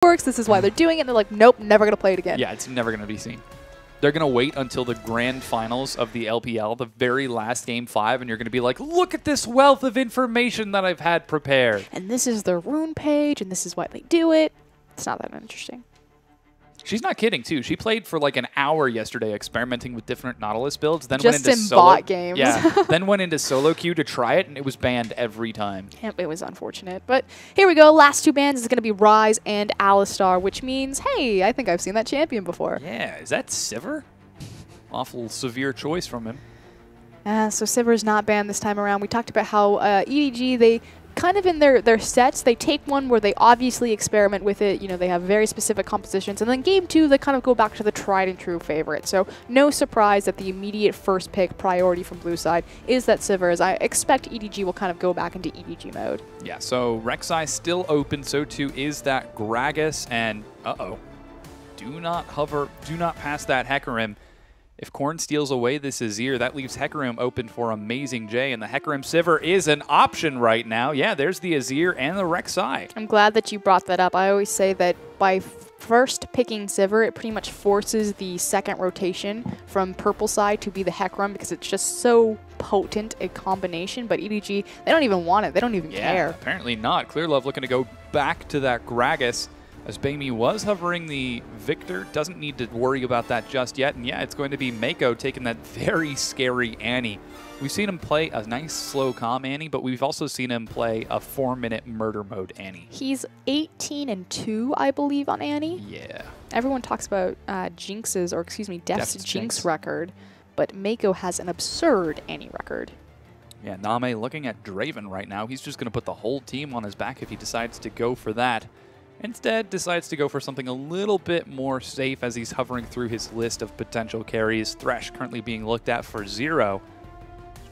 works. This is why they're doing it. And they're like, nope, never going to play it again. Yeah, it's never going to be seen. They're going to wait until the grand finals of the LPL, the very last Game 5, and you're going to be like, look at this wealth of information that I've had prepared. And this is their rune page, and this is why they do it. It's not that interesting. She's not kidding, too. She played for like an hour yesterday experimenting with different Nautilus builds. Then just went into in solo bot games. Yeah, then went into solo queue to try it, and it was banned every time. Yep, it was unfortunate. But here we go. Last two bans is going to be Rise and Alistar, which means, hey, I think I've seen that champion before. Yeah, is that Sivir? Awful severe choice from him. So Sivir's not banned this time around. We talked about how EDG, they kind of in their sets, they take one where they obviously experiment with it. You know, they have very specific compositions. And then game 2, they kind of go back to the tried and true favorite. So no surprise that the immediate first pick priority from blue side is that Sivir, as I expect EDG will kind of go back into EDG mode. Yeah, so Rek'Sai still open, so too is that Gragas, and do not hover, do not pass that Hecarim. If Korn steals away this Azir, that leaves Hecarim open for Amazing J, and the Hecarim Sivir is an option right now. Yeah, there's the Azir and the Rek'Sai. I'm glad that you brought that up. I always say that by first picking Sivir, it pretty much forces the second rotation from purple side to be the Hecarim because it's just so potent a combination. But EDG, they don't even want it. They don't even care. Apparently not. Clearlove looking to go back to that Gragas. As Baimi was hovering the Victor, doesn't need to worry about that just yet. And yeah, it's going to be Mako taking that very scary Annie. We've seen him play a nice slow calm Annie, but we've also seen him play a 4-minute murder mode Annie. He's 18-2, I believe, on Annie. Yeah. Everyone talks about Jinx's, or excuse me, Deft's Jinx record, but Mako has an absurd Annie record. Yeah, Name looking at Draven right now. He's just going to put the whole team on his back if he decides to go for that. Instead, decides to go for something a little bit more safe as he's hovering through his list of potential carries. Thresh currently being looked at for 0.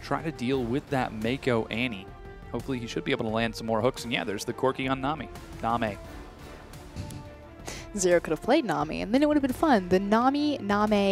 Try to deal with that Mako Annie. Hopefully he should be able to land some more hooks. And yeah, there's the Corki on Name. 0 could have played Nami, and then it would have been fun. The Nami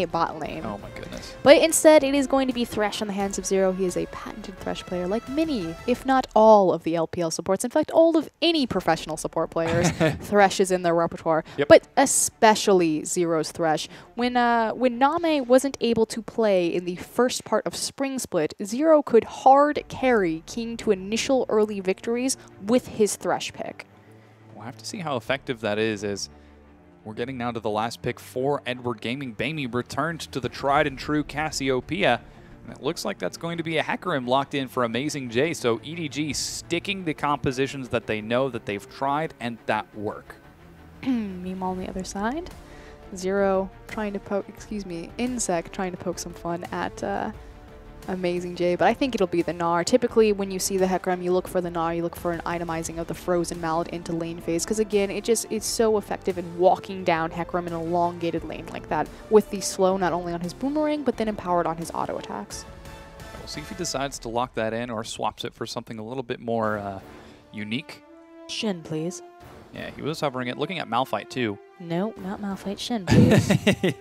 bot lane. Oh my goodness. But instead, it is going to be Thresh on the hands of 0. He is a patented Thresh player, like many, if not all, of the LPL supports. In fact, all of any professional support players, Thresh is in their repertoire. Yep. But especially 0's Thresh. When Name wasn't able to play in the first part of Spring Split, 0 could hard carry King to initial early victories with his Thresh pick. We'll have to see how effective that is as we're getting now to the last pick for Edward Gaming. Baimi returned to the tried and true Cassiopeia. And it looks like that's going to be a Hecarim locked in for Amazing J. So EDG sticking the compositions that they know that they've tried and that work. Meanwhile, on the other side, 0 trying to poke, Insect trying to poke some fun at Amazing J, but I think it'll be the Gnar. Typically, when you see the Hecarim, you look for the Gnar, you look for an itemizing of the Frozen Mallet into lane phase, because again, it's so effective in walking down Hecarim in an elongated lane like that, with the slow not only on his boomerang, but then empowered on his auto attacks. We'll see if he decides to lock that in or swaps it for something a little bit more unique. Shin, please. Yeah, he was hovering it, looking at Malphite too. No, not Malphite. Shin, please.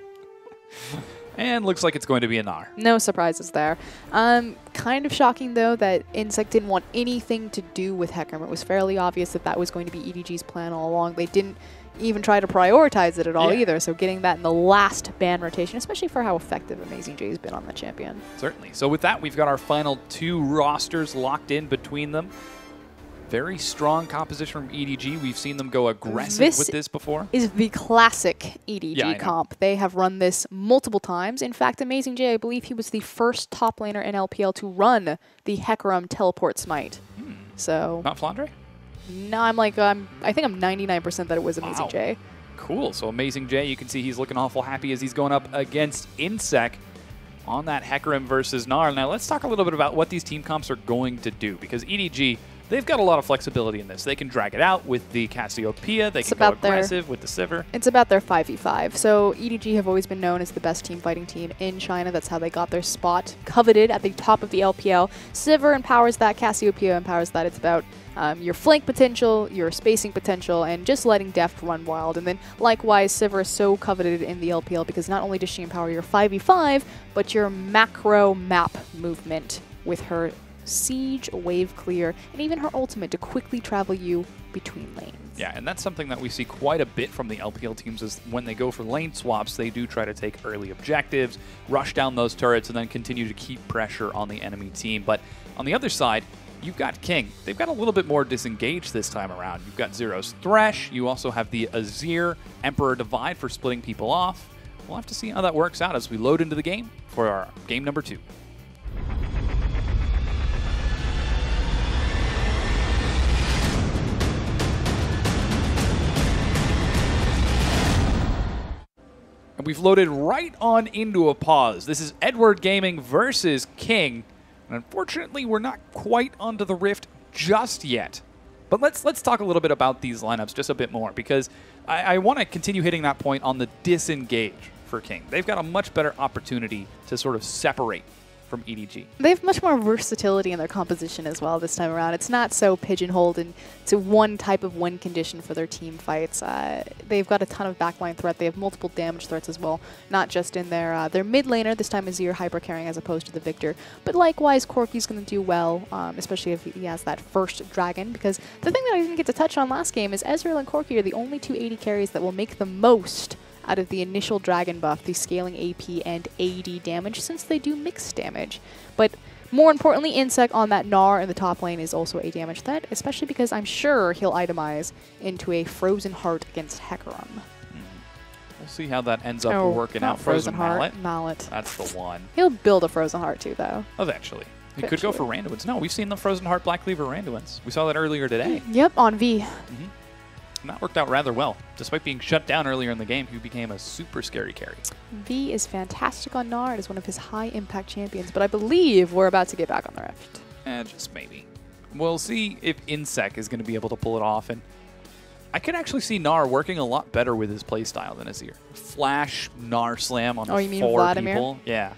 And looks like it's going to be a Gnar. No surprises there. Kind of shocking, though, that Insect didn't want anything to do with Hecarim. It was fairly obvious that that was going to be EDG's plan all along. They didn't even try to prioritize it at all either, so getting that in the last ban rotation, especially for how effective Amazing J has been on the champion. Certainly. So with that, we've got our final 2 rosters locked in between them. Very strong composition from EDG. We've seen them go aggressive with this before. This is the classic EDG comp. They have run this multiple times. In fact, Amazing J, I believe he was the first top laner in LPL to run the Hecarim teleport smite. So not Flandre? No, I think I'm 99% that it was Amazing J. Cool. So Amazing J, you can see he's looking awful happy as he's going up against Insect on that Hecarim versus Gnar. Now let's talk a little bit about what these team comps are going to do, because EDG, they've got a lot of flexibility in this. They can drag it out with the Cassiopeia. They can go aggressive with the Sivir. It's about their 5v5. So EDG have always been known as the best team fighting team in China. That's how they got their spot coveted at the top of the LPL. Sivir empowers that. Cassiopeia empowers that. It's about your flank potential, your spacing potential, and just letting Deft run wild. And then likewise, Sivir is so coveted in the LPL because not only does she empower your 5v5, but your macro map movement with her Siege, Wave Clear, and even her ultimate to quickly travel you between lanes. Yeah, and that's something that we see quite a bit from the LPL teams is when they go for lane swaps, they do try to take early objectives, rush down those turrets, and then continue to keep pressure on the enemy team. But on the other side, you've got King. They've got a little bit more disengaged this time around. You've got Zero's Thresh. You also have the Azir Emperor Divide for splitting people off. We'll have to see how that works out as we load into the game for our game number 2. And we've loaded right on into a pause. This is Edward Gaming versus King. And unfortunately, we're not quite onto the Rift just yet. But let's talk a little bit about these lineups just a bit more, because I want to continue hitting that point on the disengage for King. They've got a much better opportunity to sort of separate from EDG. They have much more versatility in their composition as well this time around. It's not so pigeonholed into one type of win condition for their team fights. They've got a ton of backline threat. They have multiple damage threats as well, not just in their mid laner, this time Azir hyper carrying as opposed to the Victor. But likewise, Corki's going to do well, especially if he has that first dragon, because the thing that I didn't get to touch on last game is Ezreal and Corki are the only 2 AD carries that will make the most out of the initial dragon buff, the scaling AP and AD damage, since they do mixed damage. But more importantly, Insec on that Gnar in the top lane is also a damage threat, especially because I'm sure he'll itemize into a Frozen Heart against Hecarim. We'll see how that ends up working out. Frozen Heart. Mallet. That's the one. He'll build a Frozen Heart too, though. Eventually. He could go for Randuin's. No, we've seen the Frozen Heart Black Cleaver Randuin's. We saw that earlier today. Yep, on V. And that worked out rather well. Despite being shut down earlier in the game, he became a super scary carry. V is fantastic on Gnar. It is one of his high-impact champions, but I believe we're about to get back on the Rift. Just maybe. We'll see if Insec is going to be able to pull it off. And I could actually see Gnar working a lot better with his playstyle than Azir. Flash Gnar slam on 4 people. Yeah.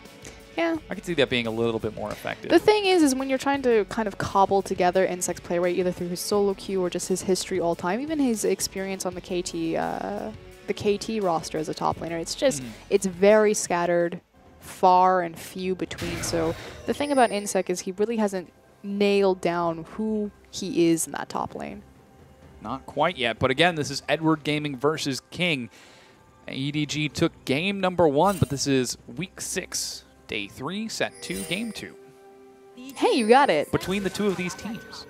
Yeah. I could see that being a little bit more effective. The thing is when you're trying to kind of cobble together Insect's play rate, either through his solo queue or just his history all time, even his experience on the KT roster as a top laner, it's just, it's very scattered, far and few between. So the thing about Insec is he really hasn't nailed down who he is in that top lane. Not quite yet, but again, this is Edward Gaming versus King. EDG took game number 1, but this is week 6. Day 3, set 2, game 2. Hey, you got it. Between the two of these teams.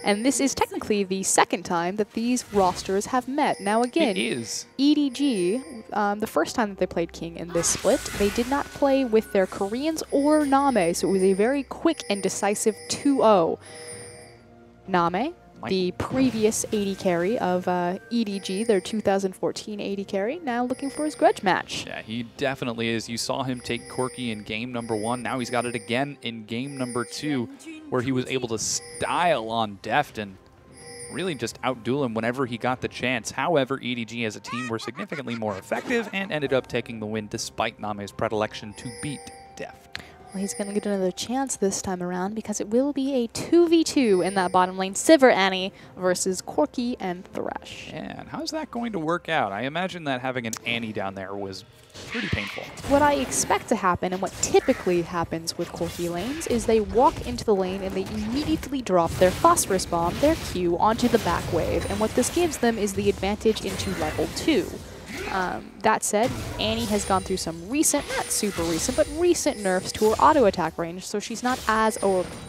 And this is technically the second time that these rosters have met. Now again, it is. EDG, the first time that they played King in this split, they did not play with their Koreans or Name, so it was a very quick and decisive 2-0. Name, the previous AD carry of EDG, their 2014 AD carry, now looking for his grudge match. Yeah, he definitely is. You saw him take Corki in game number 1. Now he's got it again in game number 2, where he was able to style on Deft and really just outduel him whenever he got the chance. However, EDG as a team were significantly more effective and ended up taking the win despite Name's predilection to beat Deft. Well, he's going to get another chance this time around because it will be a 2v2 in that bottom lane. Sivir Annie versus Corki and Thresh. Yeah, and how's that going to work out? I imagine that having an Annie down there was pretty painful. What I expect to happen, and what typically happens with Corki lanes, is they walk into the lane and they immediately drop their Phosphorus Bomb, their Q, onto the back wave. And what this gives them is the advantage into level 2. That said, Annie has gone through some recent, not super recent, but recent nerfs to her auto attack range, so she's not as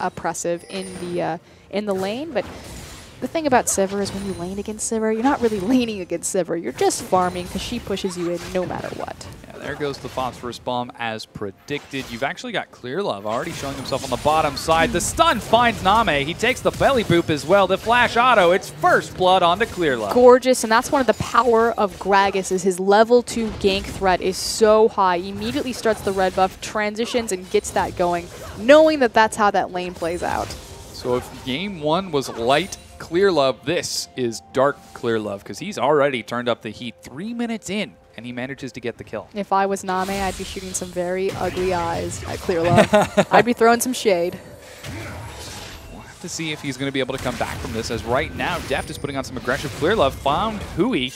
oppressive in the lane. But the thing about Sivir is when you lane against Sivir, you're not really laning against Sivir, you're just farming because she pushes you in no matter what. Yeah, there goes the Phosphorus Bomb as predicted. You've actually got Clearlove already showing himself on the bottom side. The stun finds Name. He takes the belly boop as well. The flash auto, it's first blood onto Clearlove. Gorgeous, and that's one of the power of Gragas is his level 2 gank threat is so high. He immediately starts the red buff, transitions, and gets that going, knowing that that's how that lane plays out. So if game 1 was light Clearlove, this is dark Clearlove because he's already turned up the heat 3 minutes in. And he manages to get the kill. If I was Name, I'd be shooting some very ugly eyes at Clearlove. I'd be throwing some shade. We'll have to see if he's going to be able to come back from this, as right now Deft is putting on some aggressive. Clearlove found Hui.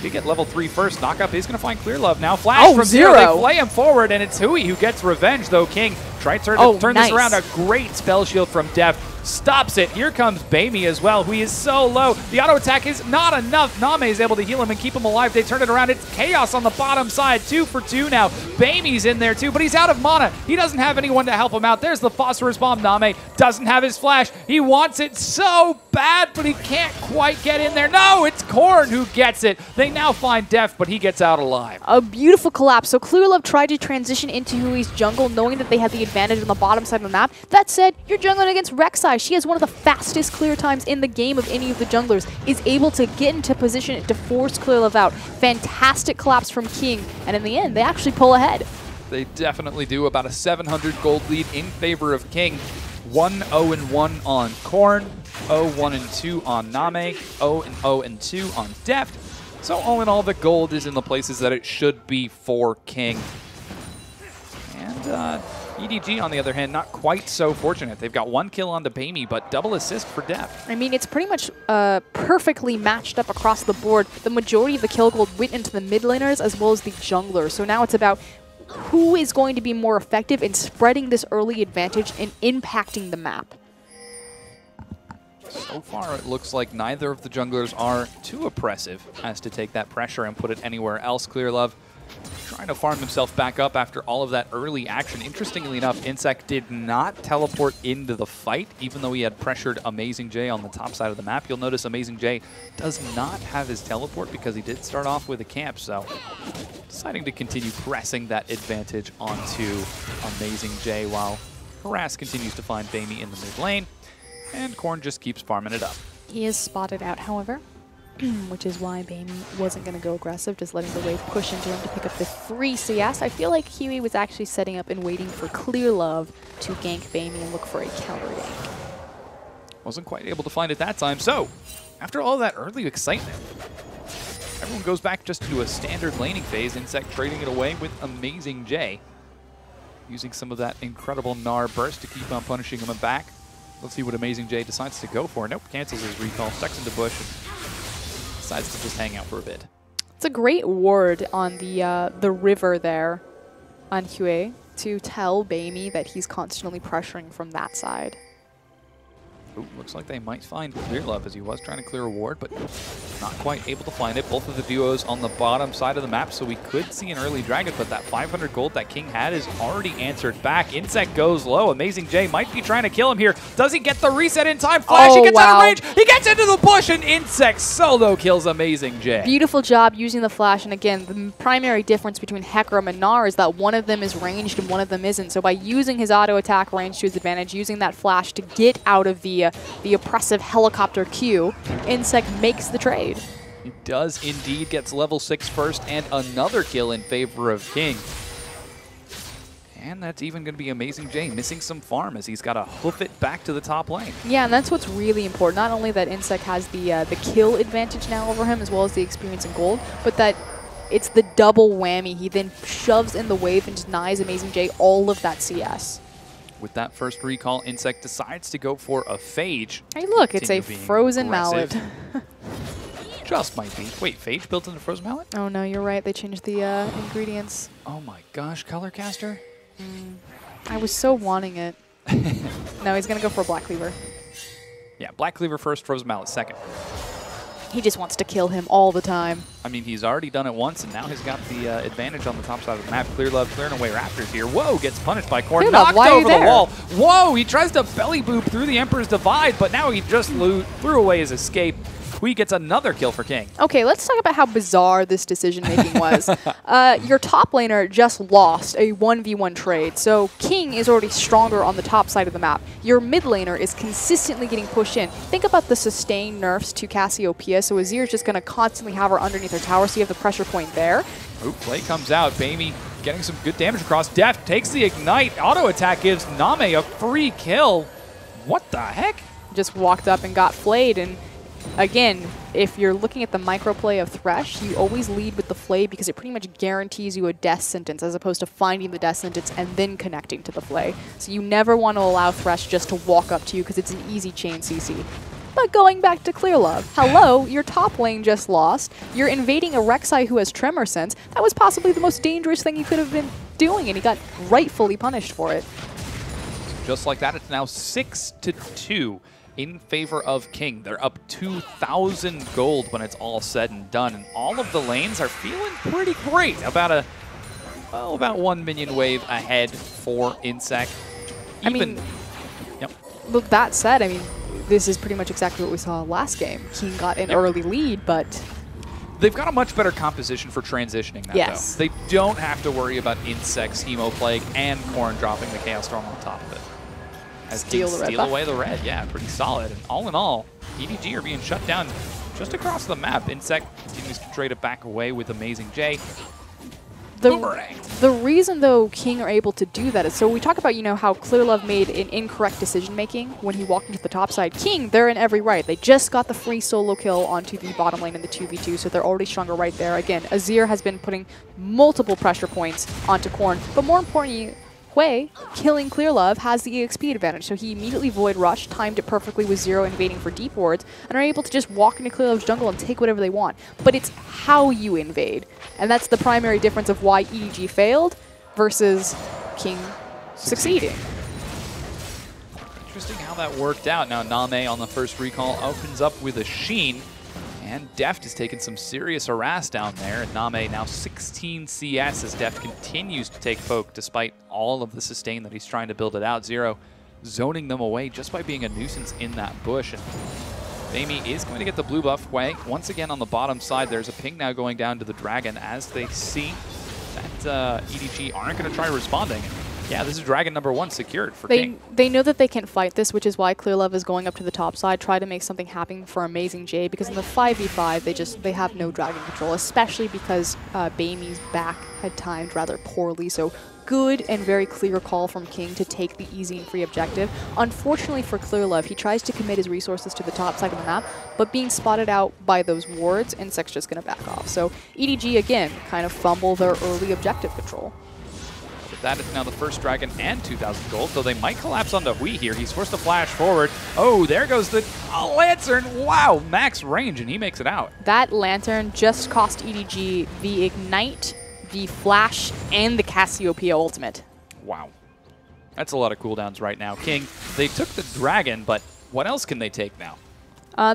Did get level 3 first. Knockup is going to find Clear Love now. Flash from Zero. They play him forward, and it's Hui who gets revenge, though. King tries to turn this around. A great spell shield from Deft. Stops it. Here comes Bamey as well, who is so low. The auto attack is not enough. Name is able to heal him and keep him alive. They turn it around. It's Chaos on the bottom side. 2 for 2 now. Bamey's in there too, but he's out of mana. He doesn't have anyone to help him out. There's the Phosphorus Bomb. Name doesn't have his flash. He wants it so bad, but he can't quite get in there. No, it's Korn who gets it. They now find Deft, but he gets out alive. A beautiful collapse. So Clear Love tried to transition into Hui's jungle, knowing that they had the advantage on the bottom side of the map. That said, you're jungling against Rek'Sai. She has one of the fastest clear times in the game of any of the junglers, is able to get into position to force Clear Love out. Fantastic collapse from King, and in the end, they actually pull ahead. They definitely do. About a 700 gold lead in favor of King. 1-0-1 on Korn, 0-1-2 on Name, 0-0-2 on Deft. So all in all, the gold is in the places that it should be for King. And EDG, on the other hand, not quite so fortunate. They've got 1 kill onto Bamey, but double assist for Deft. I mean, it's pretty much perfectly matched up across the board. The majority of the kill gold went into the mid laners as well as the junglers. So now it's about who is going to be more effective in spreading this early advantage and impacting the map. So far, it looks like neither of the junglers are too oppressive as to take that pressure and put it anywhere else. Clear Love trying to farm himself back up after all of that early action. Interestingly enough, Insect did not teleport into the fight, even though he had pressured Amazing J on the top side of the map. You'll notice Amazing J does not have his teleport because he did start off with a camp, so deciding to continue pressing that advantage onto Amazing J while Harass continues to find Bamey in the mid lane, and Korn just keeps farming it up. He is spotted out, however, which is why Bamey wasn't going to go aggressive, just letting the wave push into him to pick up the free CS. I feel like Huey was actually setting up and waiting for Clear Love to gank Bamey and look for a counter gank. Wasn't quite able to find it that time. So, after all that early excitement, everyone goes back just to a standard laning phase. Insect trading it away with Amazing J, using some of that incredible Gnar burst to keep on punishing him back. Let's see what Amazing J decides to go for. Nope, cancels his recall, stucks into bush, and decides to just hang out for a bit. It's a great ward on the river there on Huey to tell Bamey that he's constantly pressuring from that side. Ooh, looks like they might find Clear Love, as he was trying to clear a ward, but not quite able to find it. Both of the duos on the bottom side of the map, so we could see an early dragon, but that 500 gold that King had is already answered back. Insect goes low. Amazing J might be trying to kill him here. Does he get the reset in time? Flash, he gets out of range. He gets into the bush, and Insect solo kills Amazing J. Beautiful job using the flash, and again, the primary difference between Hecarim and Gnar is that one of them is ranged and one of them isn't. So by using his auto attack range to his advantage, using that flash to get out of the oppressive helicopter queue, Insect makes the trade. He does indeed, gets level 6 first and another kill in favor of King. And that's even going to be Amazing J missing some farm as he's got to hoof it back to the top lane. Yeah, and that's what's really important. Not only that Insect has the kill advantage now over him as well as the experience in gold, but that it's the double whammy. He then shoves in the wave and denies Amazing J all of that CS. With that first recall, Insect decides to go for a Phage. Hey, look, it's a frozen mallet. Just might be. Wait, Phage built into Frozen Mallet? Oh, no, you're right. They changed the ingredients. Oh my gosh, Colorcaster? I was so wanting it. No, he's going to go for a Black Cleaver. Yeah, Black Cleaver first, Frozen Mallet second. He just wants to kill him all the time. I mean, he's already done it once, and now he's got the advantage on the top side of the map. Clear Love clearing away Raptors here. Whoa, gets punished by Korn. Knocked over the wall. Whoa, he tries to belly boop through the Emperor's Divide, but now he just threw away his escape. Hui gets another kill for King. Okay, let's talk about how bizarre this decision-making was. Your top laner just lost a 1v1 trade, so King is already stronger on the top side of the map. Your mid laner is consistently getting pushed in. Think about the sustained nerfs to Cassiopeia, so Azir's just going to constantly have her underneath her tower, so you have the pressure point there. Ooh, play comes out. Bamey getting some good damage across. Deft takes the Ignite. Auto attack gives Name a free kill. What the heck? Just walked up and got flayed, and again, if you're looking at the microplay of Thresh, you always lead with the Flay because it pretty much guarantees you a death sentence as opposed to finding the death sentence and then connecting to the Flay. So you never want to allow Thresh just to walk up to you because it's an easy chain CC. But going back to Clearlove, hello, your top lane just lost. You're invading a Rek'Sai who has Tremor Sense. That was possibly the most dangerous thing you could have been doing, and he got rightfully punished for it. Just like that, it's now 6-2 in favor of King. They're up 2,000 gold when it's all said and done, and all of the lanes are feeling pretty great. About one minion wave ahead for Insec. Look, that said, I mean, this is pretty much exactly what we saw last game. King got an early lead, but they've got a much better composition for transitioning now, yes. though. They don't have to worry about Insect's Hemo Plague and Corrin dropping the Chaos Storm on top of it. As King steal away the red. Yeah, pretty solid. And all in all, EDG are being shut down just across the map. Insec continues to trade it back away with Amazing J. The reason, though, King are able to do that is, so we talk about, you know, how Clearlove made an incorrect decision-making when he walked into the top side. King, they're in every right. They just got the free solo kill onto the bottom lane in the 2v2, so they're already stronger right there. Again, Azir has been putting multiple pressure points onto Corrin, but more importantly, Hui, killing Clearlove, has the EXP advantage, so he immediately Void Rush, timed it perfectly with Zero invading for deep wards, and are able to just walk into Clearlove's jungle and take whatever they want. But it's how you invade, and that's the primary difference of why EDG failed versus King succeeding. Interesting how that worked out. Now Name on the first recall opens up with a Sheen, and Deft is taking some serious harass down there, and Name now 16 CS as Deft continues to take poke despite all of the sustain that he's trying to build it out. Zero zoning them away just by being a nuisance in that bush. And Amy is going to get the blue buff. Hui, once again on the bottom side, there's a ping now going down to the Dragon as they see that EDG aren't going to try responding. Yeah, this is Dragon #1 secured for King. They know that they can fight this, which is why Clearlove is going up to the top side, try to make something happen for Amazing J, because in the 5v5, they have no Dragon control, especially because Baimy's back had timed rather poorly, so good and very clear call from King to take the easy and free objective. Unfortunately for Clearlove, he tries to commit his resources to the top side of the map, but being spotted out by those wards, Insect's just going to back off. So EDG, again, kind of fumble their early objective control. That is now the first Dragon and 2,000 gold, though they might collapse onto Hui here. He's forced to flash forward. Oh, there goes the Lantern. Wow, max range, and he makes it out. That Lantern just cost EDG the Ignite, the Flash, and the Cassiopeia ultimate. Wow. That's a lot of cooldowns right now. King, they took the Dragon, but what else can they take now?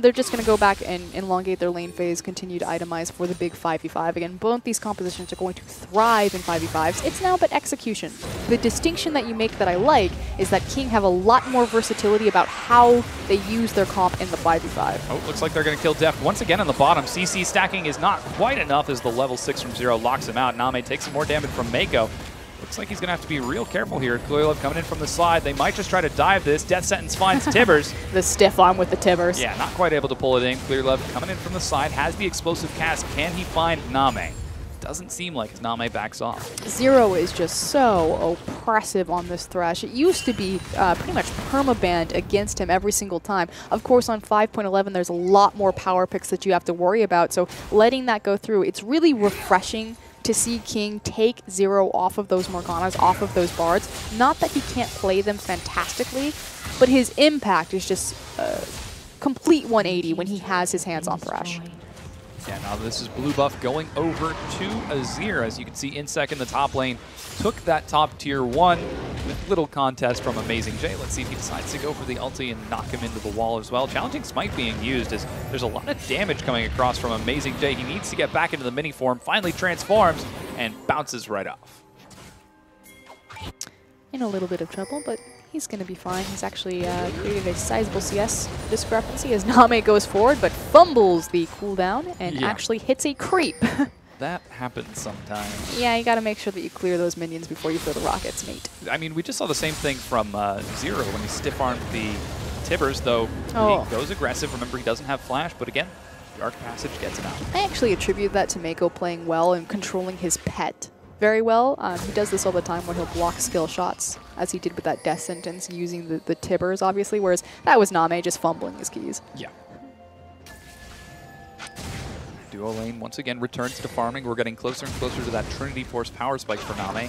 They're just going to go back and elongate their lane phase, continue to itemize for the big 5v5. Again, both these compositions are going to thrive in 5v5s. It's now about execution. The distinction that you make that I like is that King have a lot more versatility about how they use their comp in the 5v5. Oh, looks like they're going to kill Deft once again on the bottom. CC stacking is not quite enough as the level 6 from Zero locks him out. Name takes some more damage from Mako. Looks like he's going to have to be real careful here. Clearlove coming in from the side. They might just try to dive this. Death Sentence finds Tibbers. The stiff arm with the Tibbers. Yeah, not quite able to pull it in. Clearlove coming in from the side, has the explosive cast. Can he find Name? Doesn't seem like as Name backs off. Zero is just so oppressive on this Thresh. It used to be pretty much permabanned against him every single time. Of course, on 5.11, there's a lot more power picks that you have to worry about, so letting that go through, it's really refreshing to see King take Zero off of those Morganas, off of those Bards. Not that he can't play them fantastically, but his impact is just complete 180 when he has his hands on Thresh. Yeah, now this is blue buff going over to Azir. As you can see, Insec in the top lane took that top tier 1 with little contest from Amazing J. Let's see if he decides to go for the ulti and knock him into the wall as well. Challenging Smite being used as there's a lot of damage coming across from Amazing J. He needs to get back into the mini form, finally transforms, and bounces right off. In a little bit of trouble, but he's going to be fine. He's actually created a sizable CS discrepancy as Name goes forward, but fumbles the cooldown and actually hits a creep. That happens sometimes. Yeah, you got to make sure that you clear those minions before you throw the rockets, mate. I mean, we just saw the same thing from Zero when he stiff-armed the Tibbers, though he goes aggressive. Remember, he doesn't have flash, but again, Dark Passage gets him out. I actually attribute that to Mako playing well and controlling his pet very well. He does this all the time where he'll block skill shots, as he did with that Death Sentence, using the Tibbers, obviously, whereas that was Name just fumbling his keys. Yeah. Duo lane once again returns to farming. We're getting closer and closer to that Trinity Force power spike for Name.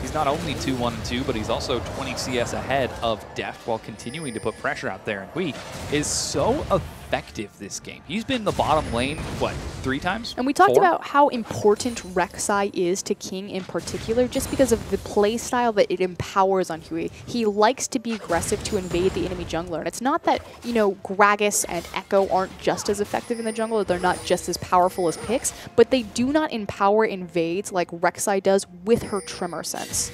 He's not only 2-1-2, but he's also 20 CS ahead of Deft while continuing to put pressure out there. And Hui is so effective this game. He's been in the bottom lane, what, 3 times? And we talked 4? about how important Rek'Sai is to King in particular, just because of the play style that it empowers on Hui. He likes to be aggressive to invade the enemy jungler. And it's not that, you know, Gragas and Echo aren't just as effective in the jungle, they're not just as powerful as picks, but they do not empower invades like Rek'Sai does with her Tremor Sense.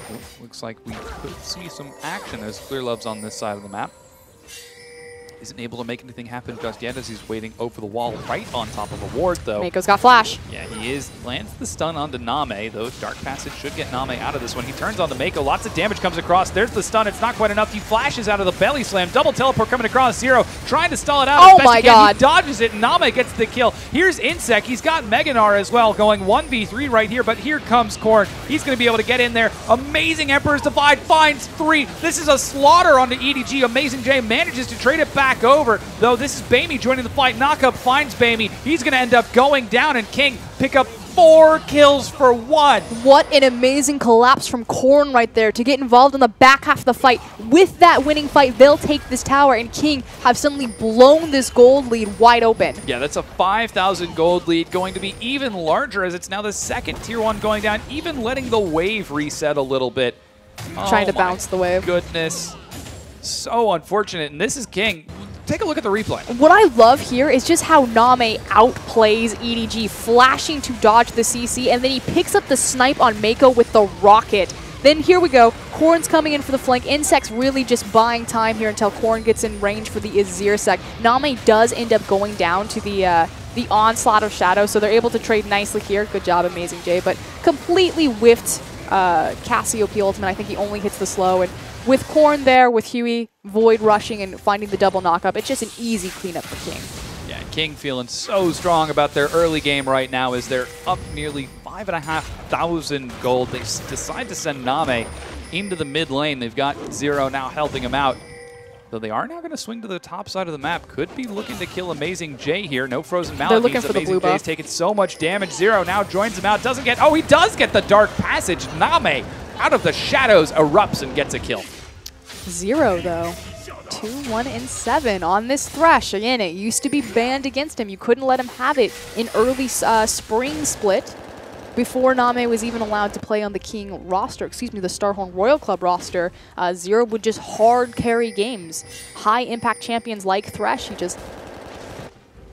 Well, looks like we could see some action as Clearlove's on this side of the map. Isn't able to make anything happen just yet as he's waiting over the wall right on top of a ward, though. Mako's got flash. Yeah, he is. Lands the stun onto Name, though. Dark Passage should get Name out of this one. He turns onto Mako. Lots of damage comes across. There's the stun. It's not quite enough. He flashes out of the belly slam. Double teleport coming across. Zero trying to stall it out. Oh my god. He dodges it. Name gets the kill. Here's Insec. He's got Meganar as well going 1v3 right here, but here comes Korn. He's going to be able to get in there. Amazing Emperor's Divide finds 3. This is a slaughter onto EDG. Amazing J manages to trade it back over, though. This is Bamey joining the fight. Knockup finds Bamey. He's going to end up going down, and King pick up 4 kills for 1. What an amazing collapse from Korn right there to get involved in the back half of the fight. With that winning fight, they'll take this tower, and King have suddenly blown this gold lead wide open. Yeah, that's a 5,000 gold lead, going to be even larger as it's now the second tier 1 going down, even letting the wave reset a little bit. Trying to bounce the wave. Goodness. So unfortunate, and this is King. Take a look at the replay. What I love here is just how Name outplays EDG, flashing to dodge the CC, and then he picks up the snipe on Mako with the rocket. Then here we go. Korn's coming in for the flank. Insect's really just buying time here until Korn gets in range for the Azir sec. Name does end up going down to the onslaught of Shadow, so they're able to trade nicely here. Good job, Amazing J, but completely whiffed Cassiopeia ultimate. I think he only hits the slow, and with Korn there, with Huey, Void rushing and finding the double knockup, it's just an easy cleanup for King. Yeah, King feeling so strong about their early game right now as they're up nearly 5,500 gold. They decide to send Name into the mid lane. They've got Zero now helping him out. Though they are now going to swing to the top side of the map. Could be looking to kill Amazing J here. No Frozen Maladies. They're looking for the blue buff. J's taking so much damage. Zero now joins him out. Doesn't get... Oh, he does get the Dark Passage. Name out of the shadows erupts and gets a kill. Zero, though. 2-1-7 on this Thresh. Again, it used to be banned against him. You couldn't let him have it in early spring split before Name was even allowed to play on the King roster, excuse me, the Starhorn Royal Club roster. Zero would just hard carry games. High impact champions like Thresh, he just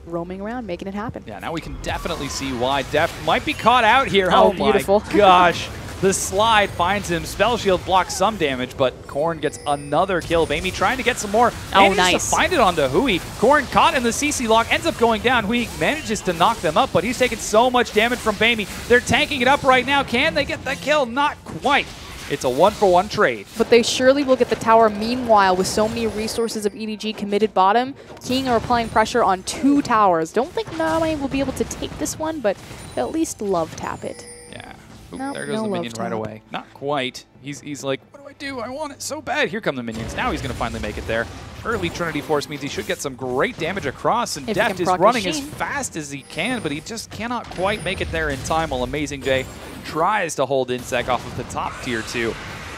roaming around, making it happen. Yeah, now we can definitely see why Deft might be caught out here. Oh, beautiful. My gosh. The slide finds him. Spell Shield blocks some damage, but Korn gets another kill. Bamey trying to get some more. Oh, nice. To find it onto Hui. Korn caught in the CC lock, ends up going down. Hui manages to knock them up, but he's taking so much damage from Bamey. They're tanking it up right now. Can they get the kill? Not quite. It's a 1-for-1 trade. But they surely will get the tower. Meanwhile, with so many resources of EDG committed bottom, King are applying pressure on 2 towers. Don't think Name will be able to take this one, but at least love tap it. Yeah. Oop, nope, there goes no the minion love right tap. away. Not quite. He's like, what do I do? I want it so bad. Here come the minions. Now he's going to finally make it there. Early Trinity Force means he should get some great damage across, and Deft is running as fast as he can, but he just cannot quite make it there in time while Amazing J tries to hold Insec off of the top tier 2.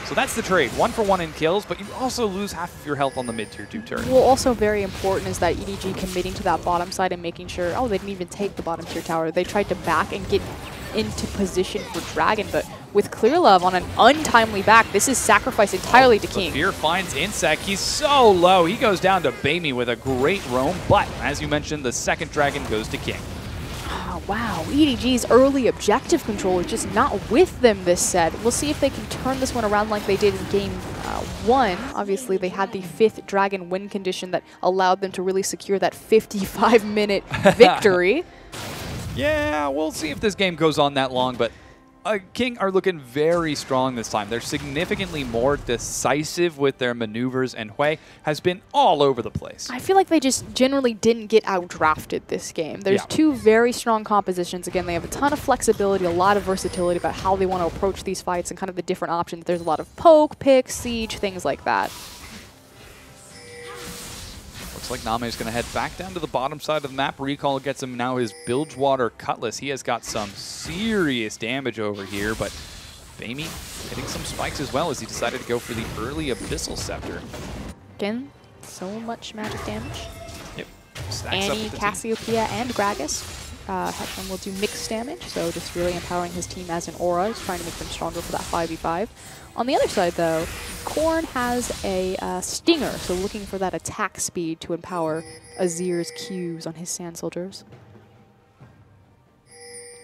So that's the trade. 1-for-1 in kills, but you also lose half of your health on the mid tier 2 turn. Well, also very important is that EDG committing to that bottom side and making sure, oh, they didn't even take the bottom tier tower. They tried to back and get into position for Dragon, but with Clearlove on an untimely back, this is sacrifice entirely to King. Fear finds Insec. He's so low. He goes down to Bamey with a great roam, but as you mentioned, the second Dragon goes to King. Oh, wow, EDG's early objective control is just not with them this set. We'll see if they can turn this one around like they did in game 1. Obviously, they had the 5th Dragon win condition that allowed them to really secure that 55-minute victory. Yeah, we'll see if this game goes on that long, but King are looking very strong this time. They're significantly more decisive with their maneuvers, and Hui has been all over the place. I feel like they just generally didn't get outdrafted this game. There's 2 very strong compositions. Again, they have a ton of flexibility, a lot of versatility about how they want to approach these fights and kind of the different options. There's a lot of poke, pick, siege, things like that. Looks like Name is going to head back down to the bottom side of the map. Recall gets him now his Bilgewater Cutlass. He has got some serious damage over here, but Bamey hitting some spikes as well as he decided to go for the early Abyssal Scepter. Again, so much magic damage. Yep. Stacks Annie, up with Cassiopeia, and Gragas. Heckman will do mixed damage, so just really empowering his team as an aura, just trying to make them stronger for that 5v5. On the other side, though, Korn has a Stinger, so looking for that attack speed to empower Azir's Qs on his Sand Soldiers.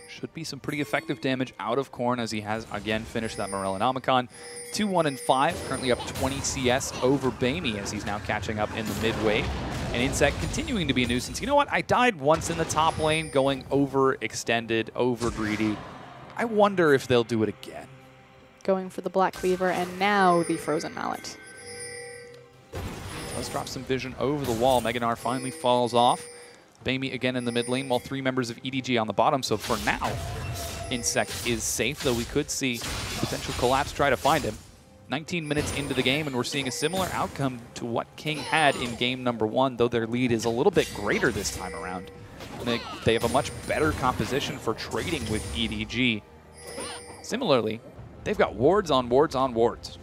Should be some pretty effective damage out of Korn as he has, again, finished that Morellonomicon. 2-1-5, currently up 20 CS over Bamey as he's now catching up in the mid wave. And Insect continuing to be a nuisance. You know what? I died once in the top lane going overextended, over greedy. I wonder if they'll do it again. Going for the Black Cleaver and now the Frozen Mallet. Let's drop some vision over the wall. Meganar finally falls off. Bamey again in the mid lane while 3 members of EDG on the bottom. So for now, Insect is safe, though we could see potential collapse try to find him. 19 minutes into the game, and we're seeing a similar outcome to what King had in game number 1, though their lead is a little bit greater this time around. They have a much better composition for trading with EDG. Similarly, they've got wards on wards on wards.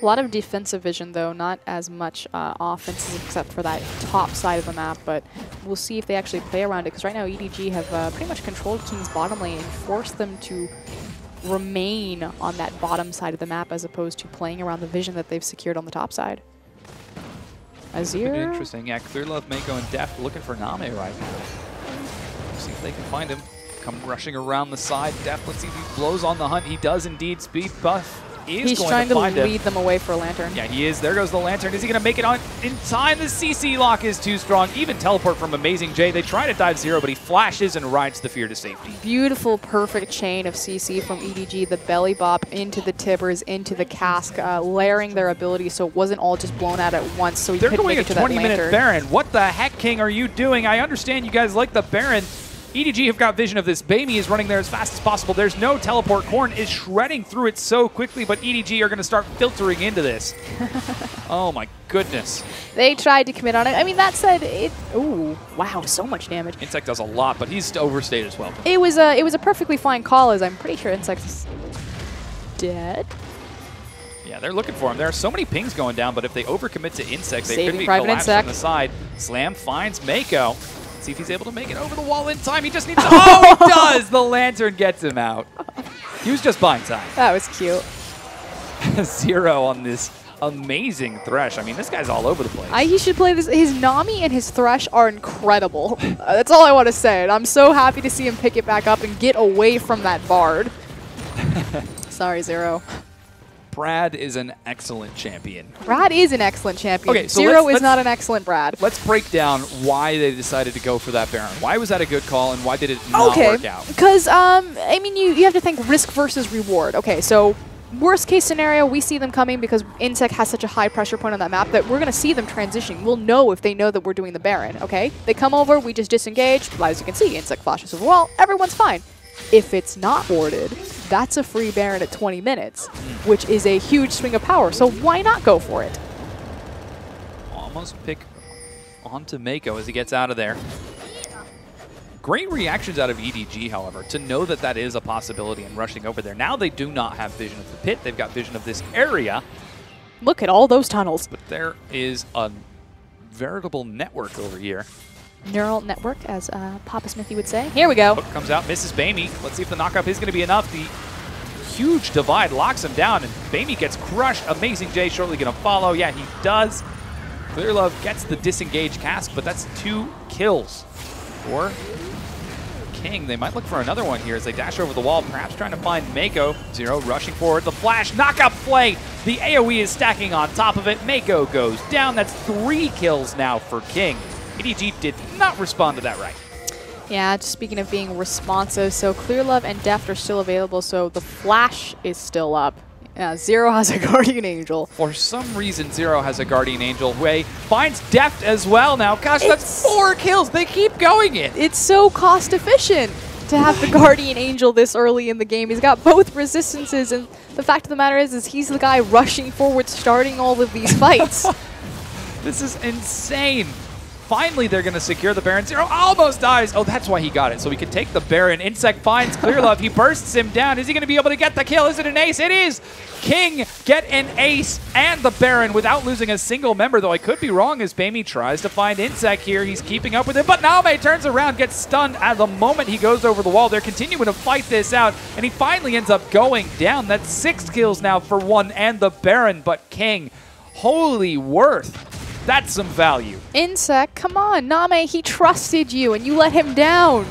A lot of defensive vision, though, not as much offensive except for that top side of the map, but we'll see if they actually play around it, because right now EDG have pretty much controlled King's bottom lane and forced them to remain on that bottom side of the map as opposed to playing around the vision that they've secured on the top side. Azir? Interesting. Yeah, Clearlove, Mako, and Deft looking for Name right now. See if they can find him. Come rushing around the side. Deft, let's see if he blows on the hunt. He does indeed. Speed buff. He's trying to lead them away for a Lantern. Yeah, he is. There goes the Lantern. Is he going to make it on in time? The CC lock is too strong. Even teleport from Amazing J. They try to dive Zero, but he flashes and rides the fear to safety. Beautiful, perfect chain of CC from EDG. The belly bop into the Tibbers, into the cask, layering their abilities so it wasn't all just blown out at once. So he couldn't make it to that Lantern. They're going a 20-minute Baron. What the heck, King, are you doing? I understand you guys like the Baron. EDG have got vision of this. Bamey is running there as fast as possible. There's no teleport. Korn is shredding through it so quickly, but EDG are going to start filtering into this. Oh my goodness. They tried to commit on it. I mean, that said, ooh, wow, so much damage. Insect does a lot, but he's overstayed as well. It was a perfectly fine call, as I'm pretty sure Insect's dead. Yeah, they're looking for him. There are so many pings going down, but if they overcommit to Insect, they Saving could be Private collapsed Insect. on the side. Slam finds Mako. See if he's able to make it over the wall in time. He just needs to. Oh, he does! The Lantern gets him out. He was just buying time. That was cute. Zero on this amazing Thresh. I mean, this guy's all over the place. He should play this. His Nami and his Thresh are incredible. That's all I want to say. And I'm so happy to see him pick it back up and get away from that Bard. Sorry, Zero. Brad is an excellent champion. Brad is an excellent champion. Okay, so Zero is not an excellent Brad. Let's break down why they decided to go for that Baron. Why was that a good call, and why did it not work out? Because, I mean, you have to think risk versus reward. Okay, so worst case scenario, we see them coming because Insect has such a high pressure point on that map that we're going to see them transitioning. We'll know if they know that we're doing the Baron, okay? They come over, we just disengage. As you can see, Insect flashes over the wall. Everyone's fine. If it's not warded, that's a free Baron at 20 minutes, which is a huge swing of power. So why not go for it? Almost pick onto Mako as he gets out of there. Great reactions out of EDG, however, to know that that is a possibility and rushing over there. Now they do not have vision of the pit. They've got vision of this area. Look at all those tunnels. But there is a veritable network over here. Neural network, as Papa Smithy would say. Here we go. Hook comes out, misses Bamey. Let's see if the knockup is going to be enough. The huge divide locks him down, and Bamey gets crushed. Amazing J shortly going to follow. Yeah, he does. Clearlove gets the disengaged cask, but that's 2 kills for King. They might look for another one here as they dash over the wall, perhaps trying to find Mako. Zero rushing forward. The flash, knockup play. The AoE is stacking on top of it. Mako goes down. That's 3 kills now for King. EDG did not respond to that right. Yeah, just speaking of being responsive, so Clearlove and Deft are still available, so the flash is still up. Yeah, Zero has a Guardian Angel. For some reason, Zero has a Guardian Angel. Wei finds Deft as well now. Gosh, that's 4 kills. They keep going it. It's so cost efficient to have the Guardian Angel this early in the game. He's got both resistances, and the fact of the matter is he's the guy rushing forward, starting all of these fights. This is insane. Finally, they're going to secure the Baron. Zero almost dies. Oh, that's why he got it. So he can take the Baron. Insect finds Clearlove. He bursts him down. Is he going to be able to get the kill? Is it an ace? It is. King get an ace and the Baron without losing a single member, though I could be wrong as Bamey tries to find Insect here. He's keeping up with it, but Name turns around, gets stunned at the moment he goes over the wall. They're continuing to fight this out, and he finally ends up going down. That's 6 kills now for one and the Baron, but King, holy worth. That's some value. Insect, come on. Name, he trusted you, and you let him down.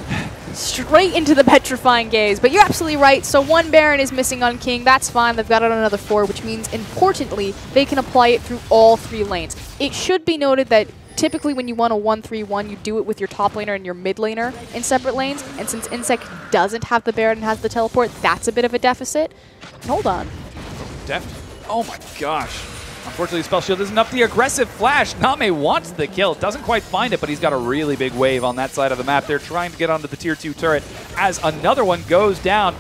Straight into the petrifying gaze. But you're absolutely right. So 1 Baron is missing on King. That's fine. They've got it on another 4, which means, importantly, they can apply it through all 3 lanes. It should be noted that typically when you want a 1-3-1, you do it with your top laner and your mid laner in separate lanes. And since Insect doesn't have the Baron and has the teleport, that's a bit of a deficit. Hold on. Oh my gosh. Unfortunately, Spell Shield isn't up. The aggressive flash. Name wants the kill. Doesn't quite find it, but he's got a really big wave on that side of the map. They're trying to get onto the tier 2 turret as another one goes down.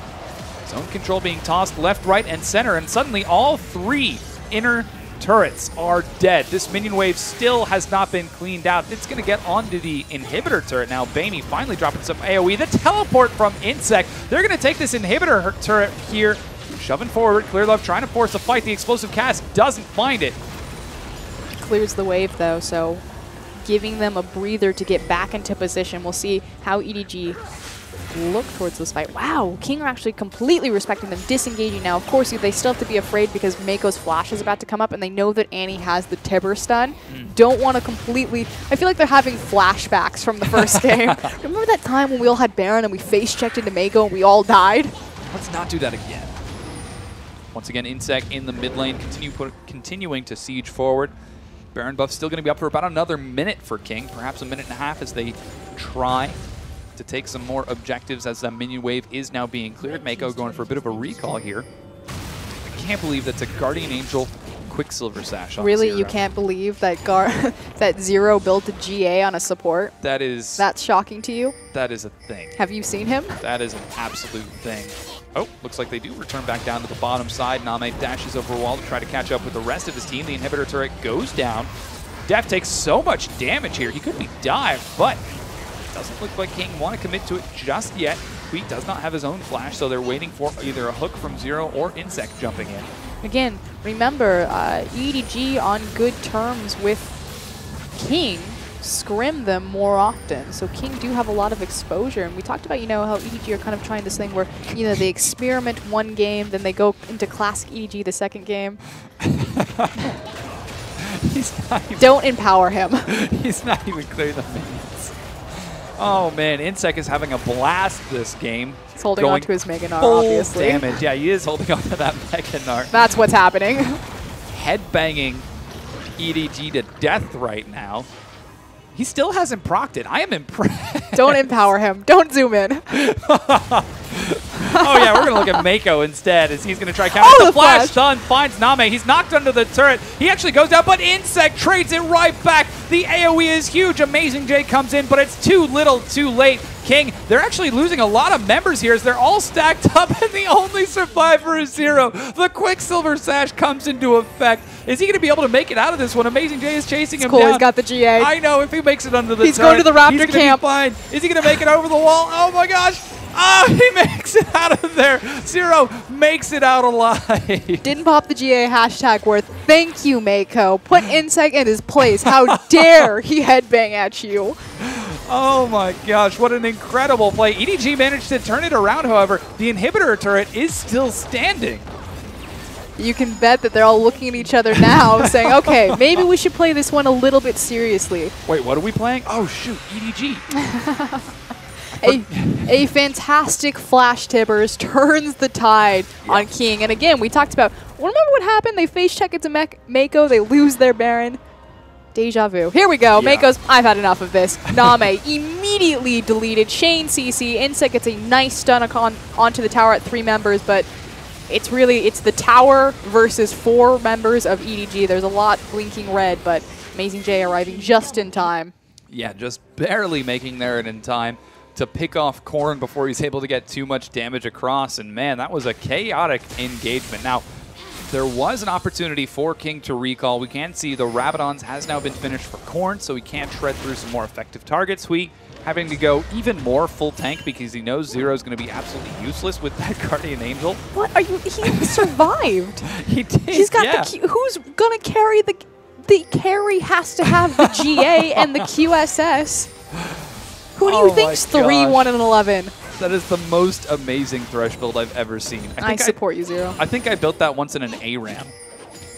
Zone control being tossed left, right, and center, and suddenly all 3 inner turrets are dead. This minion wave still has not been cleaned out. It's going to get onto the inhibitor turret now. Bamey finally dropping some AoE. The teleport from Insect. They're going to take this inhibitor turret here. Shoving forward, Clearlove trying to force a fight. The explosive cast doesn't find it. Clears the wave though, so giving them a breather to get back into position. We'll see how EDG look towards this fight. Wow, King are actually completely respecting them, disengaging now. Of course, they still have to be afraid because Mako's flash is about to come up, and they know that Annie has the Tibber stun. Don't want to completely... I feel like they're having flashbacks from the first game. Remember that time when we all had Baron and we face-checked into Mako and we all died? Let's not do that again. Once again, Insect in the mid lane, continuing to siege forward. Baron buff still going to be up for about another minute for King, perhaps a minute and a half as they try to take some more objectives as that minion wave is now being cleared. Mako going for a bit of a recall here. I can't believe that's a Guardian Angel Quicksilver Sash on Really? Zero. You can't believe that that Zero built a GA on a support? That's shocking to you? That is a thing. Have you seen him? That is an absolute thing. Oh, looks like they do return back down to the bottom side. Name dashes over a wall to try to catch up with the rest of his team. The inhibitor turret goes down. Def takes so much damage here. He could be dived, but it doesn't look like King want to commit to it just yet. Wheat does not have his own flash, so they're waiting for either a hook from Zero or Insect jumping in. Again, remember, EDG on good terms with King scrim them more often. So King do have a lot of exposure. And we talked about, how EDG are kind of trying this thing where, they experiment one game, then they go into classic EDG the second game. Don't empower him. He's not even clearing the minions. Oh, man. Insect is having a blast this game. He's holding on to his Mega Gnar, obviously. Damage. Yeah, he is holding on to that Mega Gnar. That's what's happening. Headbanging EDG to death right now. He still hasn't procced it. I am impressed. Don't empower him. Don't zoom in. Oh, yeah, we're going to look at Mako instead as he's going to try counter. Oh, the flash stun finds Name. He's knocked under the turret. He actually goes down, but Insect trades it right back. The AoE is huge. Amazing J comes in, but it's too little, too late. King, they're actually losing a lot of members here as they're all stacked up, and the only survivor is Zero. The Quicksilver Sash comes into effect. Is he going to be able to make it out of this one? Amazing J is chasing him cool. down. He's got the GA. I know. If he makes it under the He's turret, going to the Raptor he's camp. Be fine. Is he going to make it over the wall? Oh, my gosh. Oh, he makes it out of there. Zero makes it out alive. Didn't pop the GA hashtag worth. Thank you, Mako. Put Insect in his place. How dare he headbang at you. Oh my gosh, what an incredible play. EDG managed to turn it around, however. The inhibitor turret is still standing. You can bet that they're all looking at each other now saying, okay, maybe we should play this one a little bit seriously. Wait, what are we playing? Oh shoot, EDG. A fantastic flash Tibbers turns the tide on King. And again, we talked about, remember what happened? They face check into Mako, they lose their Baron. Deja vu. Here we go. Yeah. Mako's, I've had enough of this. Name immediately deleted. Shane CC. Insect gets a nice stun onto the tower at 3 members, but it's the tower versus 4 members of EDG. There's a lot blinking red, but Amazing J arriving just in time. Yeah, just barely making there in time to pick off Corrin before he's able to get too much damage across. And man, that was a chaotic engagement. Now, There was an opportunity for King to recall. We can see the Rabadons has now been finished for Corn, so he can shred through some more effective targets. Hui having to go even more full tank because he knows Zero is going to be absolutely useless with that Guardian Angel. What are you? He survived. He did. He's got the. Who's gonna carry the? The carry has to have the GA and the QSS. Who do you think's 3, 1, and 11? That is the most amazing Thresh build I've ever seen. I support you, Zero. I think I built that once in an ARAM.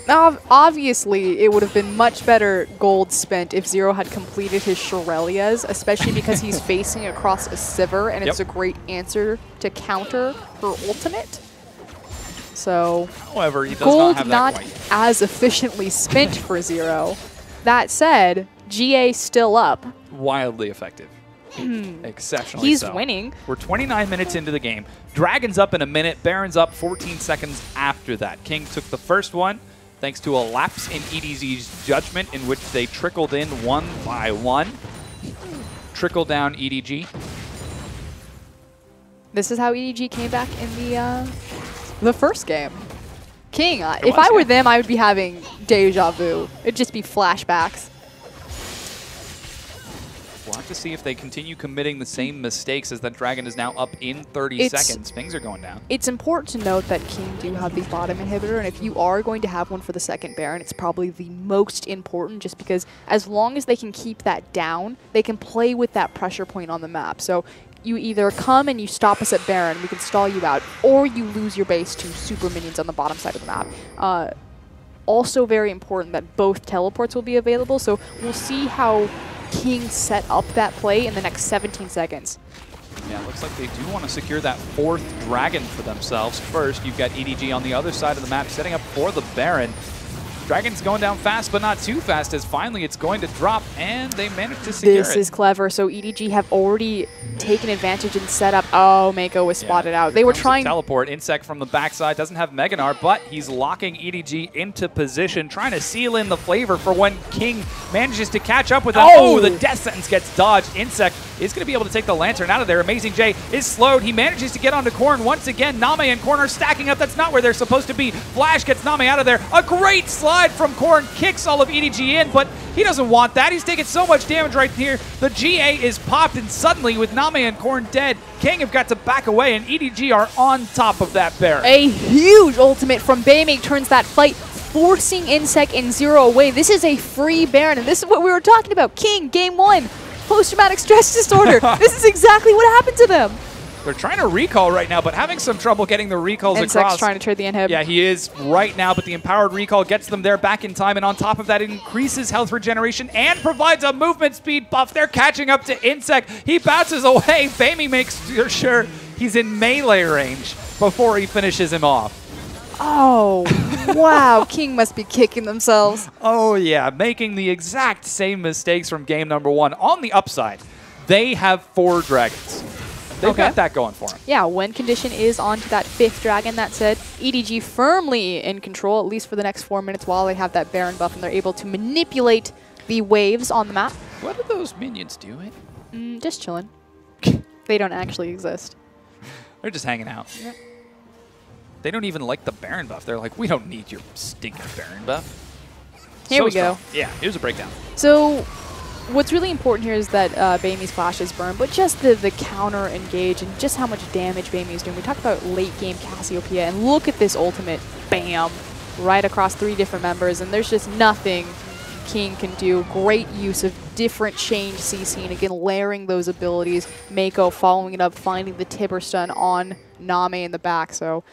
Obviously, it would have been much better gold spent if Zero had completed his Shirelias, especially because he's facing across a Sivir, and it's a great answer to counter her ultimate. So, however, he does gold not have that not quite. as efficiently spent for Zero. That said, GA still up. Wildly effective. Exceptionally He's so. winning. We're 29 minutes into the game. Dragon's up in a minute. Baron's up 14 seconds after that. King took the first one thanks to a lapse in EDG's judgment in which they trickled in 1 by 1. Trickle down EDG. This is how EDG came back in the first game. King, if I were them, I would be having deja vu. It'd just be flashbacks. We'll have to see if they continue committing the same mistakes as that Dragon is now up in 30 seconds. Things are going down. It's important to note that King do have the bottom inhibitor, and if you are going to have one for the second Baron, it's probably the most important just because as long as they can keep that down, they can play with that pressure point on the map. So you either come and you stop us at Baron, we can stall you out, or you lose your base to super minions on the bottom side of the map. Also very important that both teleports will be available, so we'll see how King set up that play in the next 17 seconds. Yeah, it looks like they do want to secure that 4th Dragon for themselves. First, you've got EDG on the other side of the map setting up for the Baron. Dragon's going down fast, but not too fast, as finally it's going to drop, and they managed to secure it. This is clever. So EDG have already taken advantage and set up. Oh, Mako was spotted out. They were trying... Teleport. Insect from the backside doesn't have Meganar, but he's locking EDG into position, trying to seal in the flavor for when King manages to catch up with them. Oh, the death sentence gets dodged. Insect is going to be able to take the Lantern out of there. Amazing J is slowed. He manages to get onto Corn once again. Name and Corn are stacking up. That's not where they're supposed to be. Flash gets Name out of there. A great slide from Corn, kicks all of EDG in, but he doesn't want that. He's taking so much damage right here. The GA is popped, and suddenly with Name and Corn dead, King have got to back away, and EDG are on top of that Baron. A huge ultimate from Baymake turns that fight, forcing Insect and Zero away. This is a free Baron, and this is what we were talking about. King, game 1, post-traumatic stress disorder. This is exactly what happened to them. They're trying to recall right now, but having some trouble getting the recalls Insect's across. Trying to trade the inhib. Yeah, he is right now, but the empowered recall gets them there back in time, and on top of that, it increases health regeneration and provides a movement speed buff. They're catching up to Insect. He bounces away. Bamey makes sure he's in melee range before he finishes him off. Oh, wow. King must be kicking themselves. Oh, yeah, making the exact same mistakes from game number 1. On the upside, they have 4 dragons. They've got that going for them. Yeah, win condition is on to that 5th dragon. That said, EDG firmly in control, at least for the next 4 minutes while they have that Baron buff and they're able to manipulate the waves on the map. What are those minions doing? Just chilling. They don't actually exist. They're just hanging out. Yep. They don't even like the Baron buff. They're like, we don't need your stinking Baron buff. Here we go. Yeah, here's a breakdown. So what's really important here is that Baymy's flash is burned, but just the counter engage and just how much damage Bamey is doing. We talked about late game Cassiopeia, and look at this ultimate, bam, right across 3 different members, and there's just nothing King can do. Great use of different change CC, and again, layering those abilities. Mako following it up, finding the Tibber stun on Name in the back, so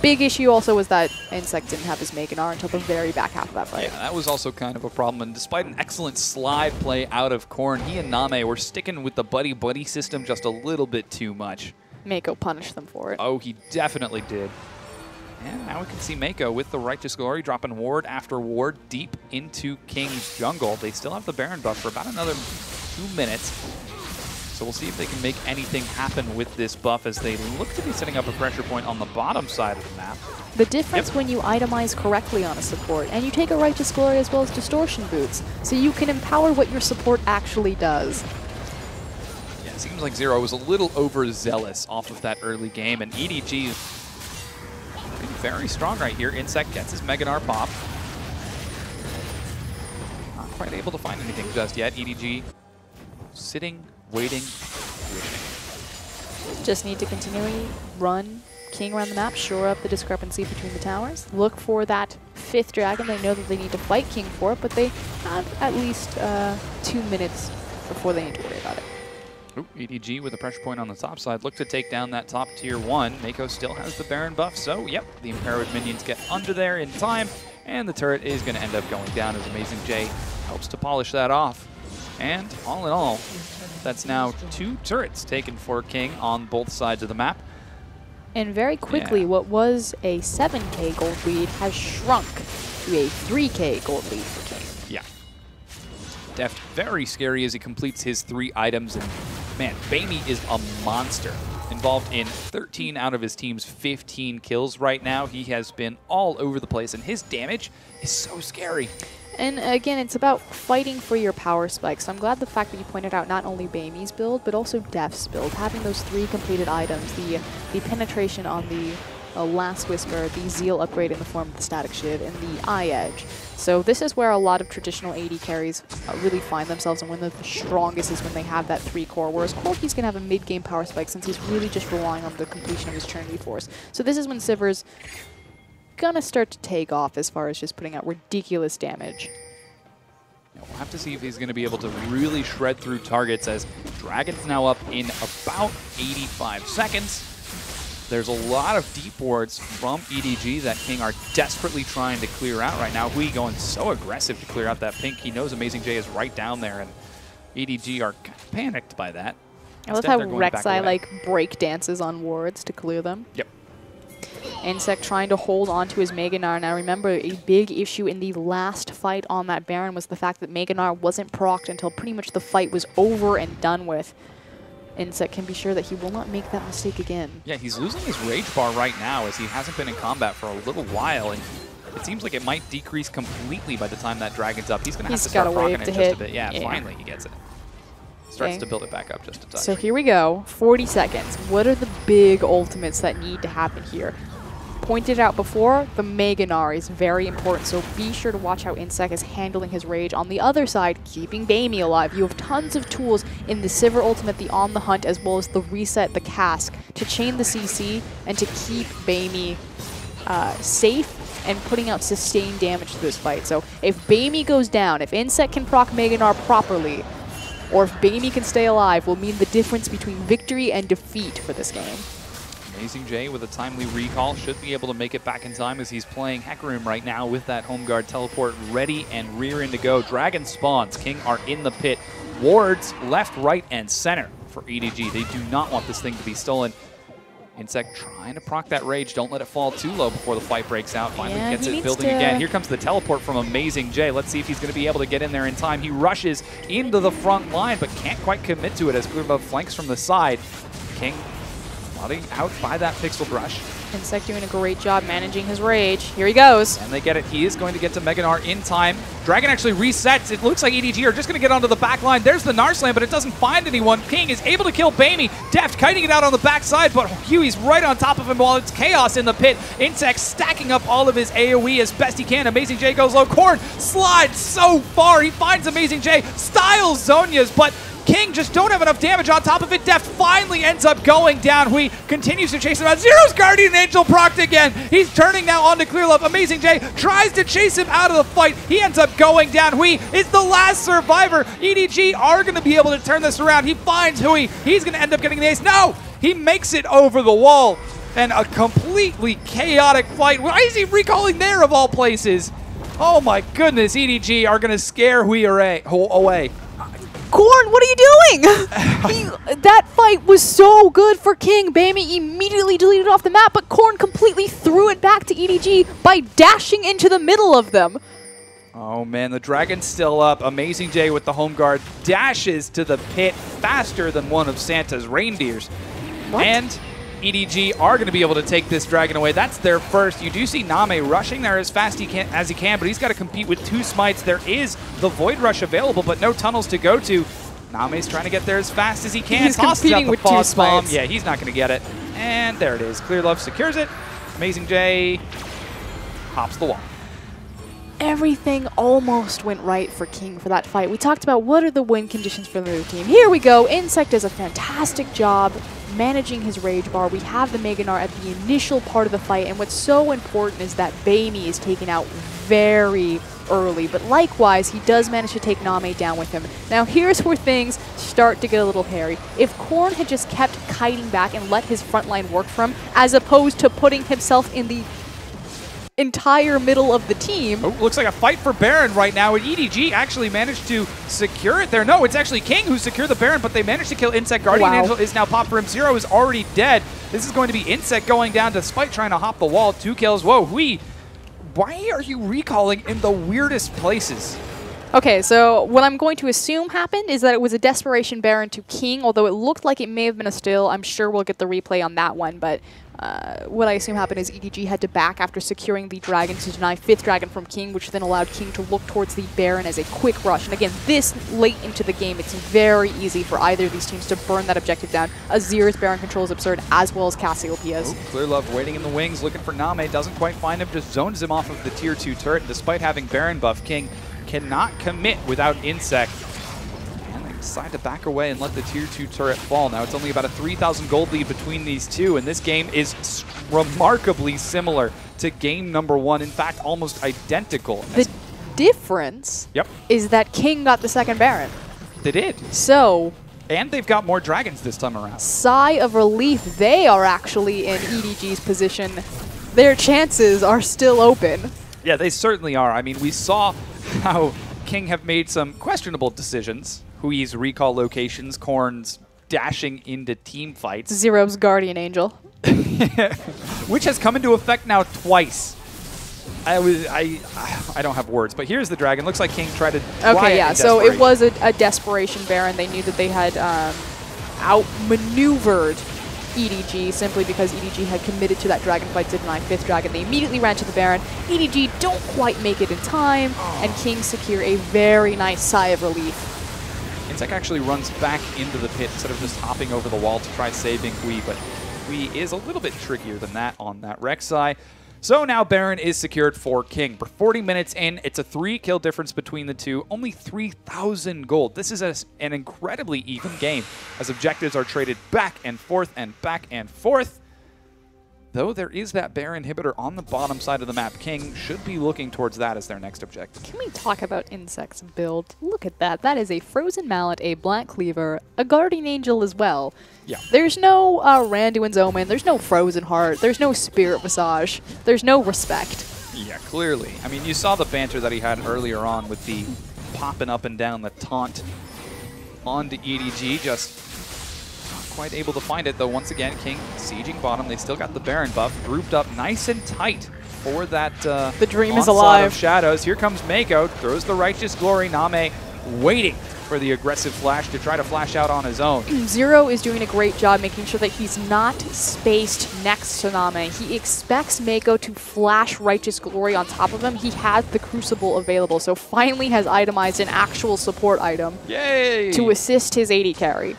big issue also was that Insect didn't have his Meganar until the very back half of that fight. Yeah, that was also kind of a problem. And despite an excellent slide play out of Corn, he and Name were sticking with the buddy-buddy system just a little bit too much. Mako punished them for it. Oh, he definitely did. And now we can see Mako with the Righteous Glory dropping ward after ward deep into King's jungle. They still have the Baron buff for about another 2 minutes. So we'll see if they can make anything happen with this buff as they look to be setting up a pressure point on the bottom side of the map. The difference when you itemize correctly on a support, and you take a Righteous Glory as well as Distortion Boots, so you can empower what your support actually does. Yeah, it seems like Zero was a little overzealous off of that early game, and EDG is very strong right here. Insect gets his Meganar pop. Not quite able to find anything just yet. EDG sitting, waiting, wishing. Just need to continually run King around the map, shore up the discrepancy between the towers, look for that 5th dragon. They know that they need to fight King for it, but they have at least 2 minutes before they need to worry about it. Ooh, EDG with a pressure point on the top side. Look to take down that top tier 1. Mako still has the Baron buff, so yep, the Empowered minions get under there in time, and the turret is going to end up going down as Amazing J helps to polish that off. And all in all, that's now 2 turrets taken for King on both sides of the map. And very quickly, what was a 7k gold lead has shrunk to a 3k gold lead for King. Yeah. Deft very scary as he completes his 3 items. And man, Bamey is a monster. Involved in 13 out of his team's 15 kills right now. He has been all over the place, and his damage is so scary. And again, it's about fighting for your power spikes. So I'm glad the fact that you pointed out not only Bamey's build, but also Deft's build. Having those 3 completed items, the penetration on the Last Whisper, the Zeal upgrade in the form of the Static Shiv, and the Eye Edge. So this is where a lot of traditional AD carries really find themselves, and when they're the strongest is when they have that 3 core, whereas Corki's going to have a mid-game power spike since he's really just relying on the completion of his Trinity Force. So this is when Sivir's gonna start to take off as far as just putting out ridiculous damage. Yeah, we'll have to see if he's going to be able to really shred through targets, as Dragon's now up in about 85 seconds. There's a lot of deep wards from EDG that King are desperately trying to clear out right now. Hui going so aggressive to clear out that pink. He knows Amazing J is right down there, and EDG are kind of panicked by that. I love how Rek'Sai like break dances on wards to clear them. Yep. Insect trying to hold on to his Meganar. Now remember, a big issue in the last fight on that Baron was the fact that Meganar wasn't procced until pretty much the fight was over and done with. Insect can be sure that he will not make that mistake again. Yeah, he's losing his Rage Bar right now as he hasn't been in combat for a little while, and it seems like it might decrease completely by the time that Dragon's up. He's going to have to start proccing it just a bit. Yeah, finally he gets it. Starts to build it back up just a touch. So here we go, 40 seconds. What are the big ultimates that need to happen here? Pointed out before, the Meganar is very important, so be sure to watch how Insect is handling his rage. On the other side, keeping Bamey alive. You have tons of tools in the Sivir ultimate, the On the Hunt, as well as the Reset, the Cask, to chain the CC and to keep Bamey safe and putting out sustained damage to this fight. So if Bamey goes down, if Insect can proc Meganar properly, or if Bamey can stay alive, will mean the difference between victory and defeat for this game. Amazing J with a timely recall should be able to make it back in time as he's playing Hecarim right now with that home guard teleport ready and rearing to go. Dragon spawns. King are in the pit. Wards left, right, and center for EDG. They do not want this thing to be stolen. Insect trying to proc that rage. Don't let it fall too low before the fight breaks out. Finally gets it building again. Here comes the teleport from Amazing J. Let's see if he's going to be able to get in there in time. He rushes into the front line, but can't quite commit to it as Clearbub flanks from the side. King plotting out by that pixel brush. Insect doing a great job managing his rage. Here he goes. And they get it. He is going to get to Meganar in time. Dragon actually resets. It looks like EDG are just going to get onto the back line. There's the Gnar Slam, but it doesn't find anyone. King is able to kill Bamey. Deft kiting it out on the backside, but Huey's right on top of him while it's chaos in the pit. Insect stacking up all of his AoE as best he can. Amazing J goes low. Korn slides so far. He finds Amazing J. Styles Zhonya's, but King just don't have enough damage on top of it. Deft finally ends up going down. Hui continues to chase him out. Zero's Guardian Angel procced again. He's turning now onto Clearlove. Amazing J tries to chase him out of the fight. He ends up going down. Hui is the last survivor. EDG are going to be able to turn this around. He finds Hui. He's going to end up getting the ace. No! He makes it over the wall. And a completely chaotic fight. Why is he recalling there of all places? Oh my goodness, EDG are going to scare Hui away. Korn, what are you doing? That fight was so good for King. Bamey immediately deleted off the map, but Korn completely threw it back to EDG by dashing into the middle of them. Oh man, the Dragon's still up. Amazing J with the home guard dashes to the pit faster than one of Santa's reindeers. What? And EDG are going to be able to take this Dragon away. That's their first. You do see Name rushing there as fast as he can, but he's got to compete with 2 smites. There is the Void Rush available, but no tunnels to go to. Name's trying to get there as fast as he can. He's competing with 2 smites. Yeah, he's not going to get it. And there it is. Clearlove secures it. Amazing J hops the wall. Everything almost went right for King for that fight. We talked about what are the win conditions for the move team. Here we go. Insect does a fantastic job managing his rage bar. We have the Meganar at the initial part of the fight, and what's so important is that Baimi is taken out very early, but likewise, he does manage to take Name down with him. Now here's where things start to get a little hairy. If Korn had just kept kiting back and let his front line work for him, as opposed to putting himself in the entire middle of the team. Oh, looks like a fight for Baron right now, and EDG actually managed to secure it there. No, it's actually King who secured the Baron, but they managed to kill Insect. Guardian Angel is now popped for him. Zero is already dead. This is going to be Insect going down despite trying to hop the wall. 2 kills. Whoa, why are you recalling in the weirdest places? Okay, so what I'm going to assume happened is that it was a desperation Baron to King, although it looked like it may have been a steal. I'm sure we'll get the replay on that one, but what I assume happened is EDG had to back after securing the dragon to deny 5th dragon from King, which then allowed King to look towards the Baron as a quick rush. And again, this late into the game, it's very easy for either of these teams to burn that objective down. Azir's Baron control is absurd, as well as Cassiopeia's. Clear Love waiting in the wings, looking for Name, doesn't quite find him, just zones him off of the tier 2 turret. Despite having Baron buff, King cannot commit without Insect. Decide to back away and let the tier 2 turret fall. Now it's only about a 3,000 gold lead between these two, and this game is remarkably similar to game number 1. In fact, almost identical. The difference is that King got the 2nd Baron. They did. So... And they've got more dragons this time around. Sigh of relief. They are actually in EDG's position. Their chances are still open. Yeah, they certainly are. I mean, we saw how King have made some questionable decisions. Hui's recall locations, Korn's dashing into team fights. Zero's Guardian Angel. Which has come into effect now twice. I don't have words, but here's the dragon. Looks like King tried to... Okay, yeah, so it was a desperation Baron. They knew that they had outmaneuvered EDG simply because EDG had committed to that dragon fight to deny 5th dragon. They immediately ran to the Baron. EDG don't quite make it in time, and King secure a very nice sigh of relief. Insect actually runs back into the pit instead of just hopping over the wall to try saving Hui, but Hui is a little bit trickier than that on that Rek'Sai. So now Baron is secured for King. We're 40 minutes in. It's a 3-kill difference between the two. Only 3,000 gold. This is an incredibly even game as objectives are traded back and forth and back and forth. Though there is that Baron inhibitor on the bottom side of the map, King should be looking towards that as their next objective. Can we talk about Insect's build? Look at that. That is a Frozen Mallet, a Black Cleaver, a Guardian Angel as well. Yeah. There's no Randuin's Omen. There's no Frozen Heart. There's no Spirit Visage. There's no respect. Yeah, clearly. I mean, you saw the banter that he had earlier on with the popping up and down the taunt onto EDG, just quite able to find it, though. Once again, King sieging bottom. They still got the Baron buff grouped up nice and tight for that the dream is onslaught alive. Of shadows. Here comes Mako, throws the Righteous Glory. Name waiting for the aggressive flash to try to flash out on his own. Zero is doing a great job making sure that he's not spaced next to Name. He expects Mako to flash Righteous Glory on top of him. He has the Crucible available, so finally has itemized an actual support item. Yay! To assist his AD carry.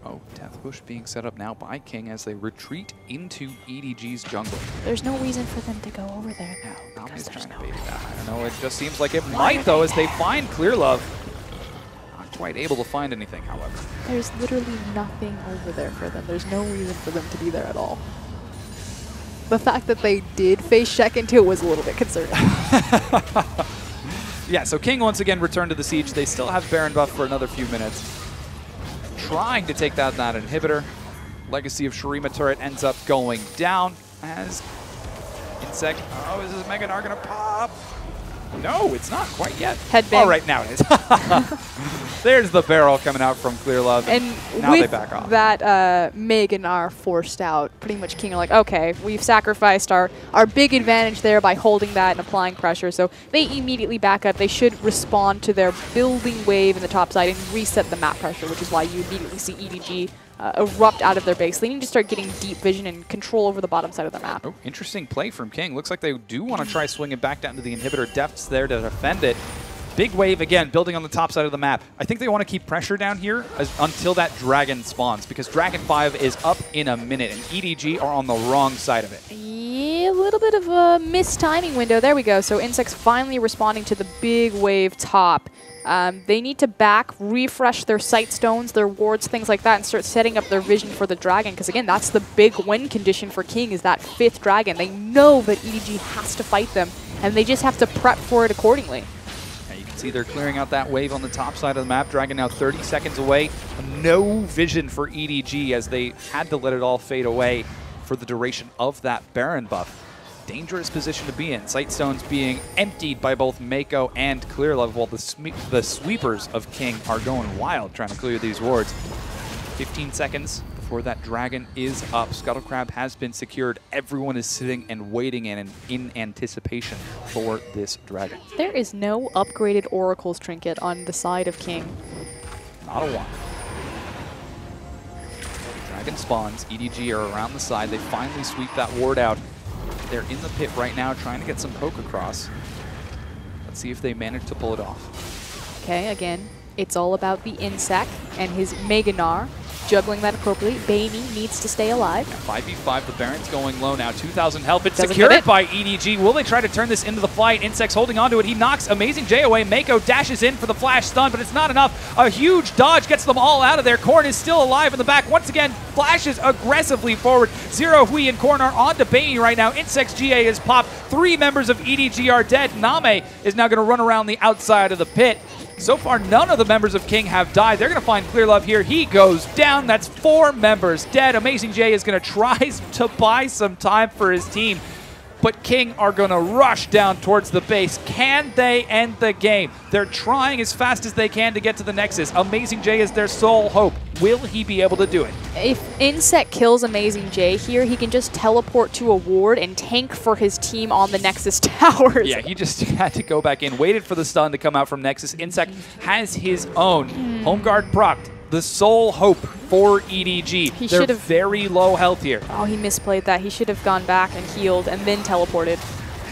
Oh, Death Bush being set up now by King as they retreat into EDG's jungle. There's no reason for them to go over there. No, Name's trying to bait that. I don't know, it just seems like it might, though, as they find Clear Love. Not quite able to find anything, however. There's literally nothing over there for them. There's no reason for them to be there at all. The fact that they did face check into it was a little bit concerning. Yeah, so King once again returned to the siege. They still have Baron buff for another few minutes. Trying to take that inhibitor. Legacy of Shurima turret ends up going down as Insect. Oh, is this Meganar gonna pop? No, it's not quite yet. Headbang. All right, now it is. There's the barrel coming out from Clear Love. And now with they back off. that Meganar forced out, pretty much King are like, okay, we've sacrificed our big advantage there by holding that and applying pressure. So they immediately back up. They should respond to their building wave in the top side and reset the map pressure, which is why you immediately see EDG erupt out of their base. They need to start getting deep vision and control over the bottom side of the map. Oh, interesting play from King. Looks like they do want to try swinging back down to the inhibitor depths there to defend it. Big wave, again, building on the top side of the map. I think they want to keep pressure down here until that dragon spawns, because Dragon 5 is up in a minute, and EDG are on the wrong side of it. Yeah, a little bit of a missed timing window. There we go. So Insect's finally responding to the big wave top. They need to back, refresh their sight stones, their wards, things like that, and start setting up their vision for the dragon. Because again, that's the big win condition for King, is that 5th dragon. They know that EDG has to fight them, and they just have to prep for it accordingly. See, they're clearing out that wave on the top side of the map. Dragon now 30 seconds away. No vision for EDG as they had to let it all fade away for the duration of that Baron buff. Dangerous position to be in. Sight stones being emptied by both Mako and Clear Love, while the sweepers of King are going wild trying to clear these wards. 15 seconds before that dragon is up. Scuttle Crab has been secured. Everyone is sitting and waiting in anticipation for this dragon. There is no upgraded Oracle's trinket on the side of King. Not a one. Dragon spawns. EDG are around the side. They finally sweep that ward out. They're in the pit right now trying to get some poke across. Let's see if they manage to pull it off. Okay, again, it's all about the Insect and his Meganar. Juggling that appropriately. Baby needs to stay alive. 5v5, the Baron's going low now. 2,000 health. It's secured by EDG. Will they try to turn this into the fight? Insect's holding onto it. He knocks Amazing J away. Mako dashes in for the flash stun, but it's not enough. A huge dodge gets them all out of there. Korn is still alive in the back. Once again, flashes aggressively forward. Zero, Hui, and Korn are on to Baby right now. Insect's GA is popped. 3 members of EDG are dead. Name is now going to run around the outside of the pit. So far, none of the members of King have died. They're going to find Clear Love here. He goes down. That's 4 members dead. Amazing J is going to try to buy some time for his team, but King are going to rush down towards the base. Can they end the game? They're trying as fast as they can to get to the Nexus. Amazing J is their sole hope. Will he be able to do it? If Insect kills Amazing J here, he can just teleport to a ward and tank for his team on the Nexus towers. Yeah, he just had to go back in, waited for the stun to come out from Nexus. Insect has his own. Home guard procced. The sole hope for EDG. They're very low health here. Oh, he misplayed that. He should have gone back and healed and then teleported.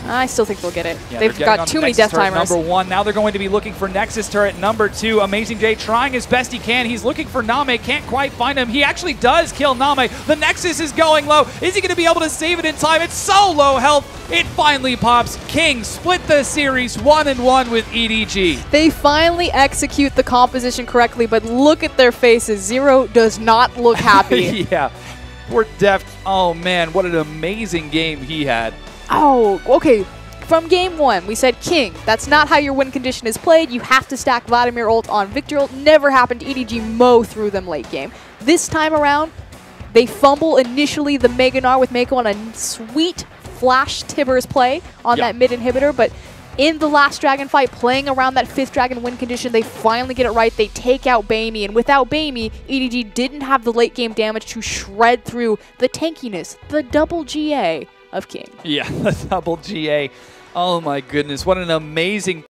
I still think they'll get it. Yeah, they've got too many death timers. Number 1. Now they're going to be looking for Nexus turret number 2. Amazing J trying his best he can. He's looking for Name. Can't quite find him. He actually does kill Name. The Nexus is going low. Is he going to be able to save it in time? It's so low health. It finally pops. King split the series 1-1 with EDG. They finally execute the composition correctly, but look at their faces. Zero does not look happy. Yeah. Poor Deft. Oh, man. What an amazing game he had. Oh, okay. From game 1, we said King. That's not how your win condition is played. You have to stack Vladimir ult on Victor ult. Never happened. EDG mow through them late game. This time around, they fumble initially the Meganar with Mako on a sweet flash Tibbers play on that mid inhibitor, but in the last dragon fight, playing around that 5th dragon win condition, they finally get it right. They take out Baimi, and without Baimi, EDG didn't have the late game damage to shred through the tankiness, the double GA of King. Yeah, the double GA. Oh my goodness, what an amazing